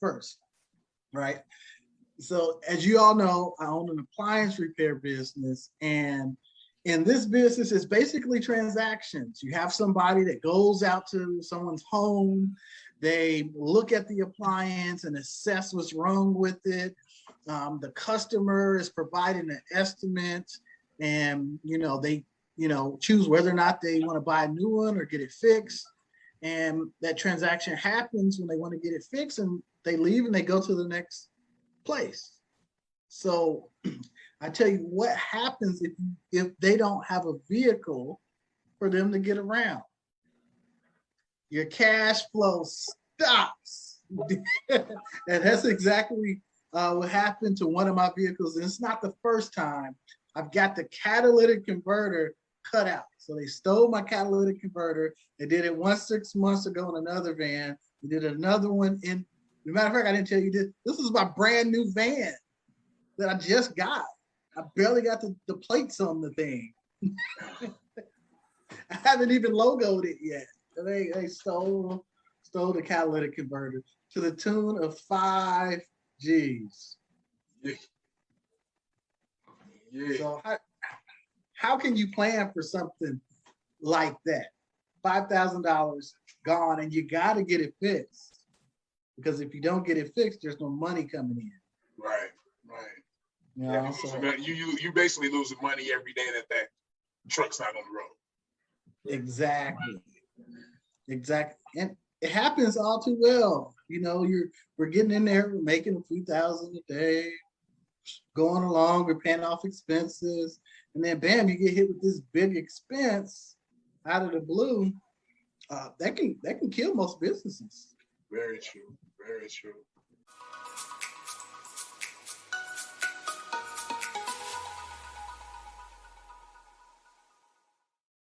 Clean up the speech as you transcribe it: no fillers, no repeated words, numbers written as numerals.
first, right? So as you all know, I own an appliance repair business, and in this business, it's basically transactions. You have somebody that goes out to someone's home, they look at the appliance and assess what's wrong with it. The customer is providing an estimate, and they choose whether or not they want to buy a new one or get it fixed. And that transaction happens when they want to get it fixed, and they leave and they go to the next place. So I tell you what happens if they don't have a vehicle for them to get around. Your cash flow stops. And that's exactly what happened to one of my vehicles. And it's not the first time. I've got the catalytic converter cut out. So they stole my catalytic converter. They did it 6 months ago in another van. They did another one in, as a matter of fact, I didn't tell you this. This is my brand new van that I just got. I barely got the plates on the thing. I haven't even logoed it yet. They stole the catalytic converter to the tune of 5 G's. Yeah. Yeah. So how can you plan for something like that? $5,000 gone, and you got to get it fixed, because if you don't get it fixed, there's no money coming in. Right. You Yeah, know, so you basically losing money every day that truck's not on the road. Exactly. And it happens all too well. We're getting in there, we're making a few thousand a day, going along, we're paying off expenses, and then bam, you get hit with this big expense out of the blue. That can kill most businesses. Very true. Very true.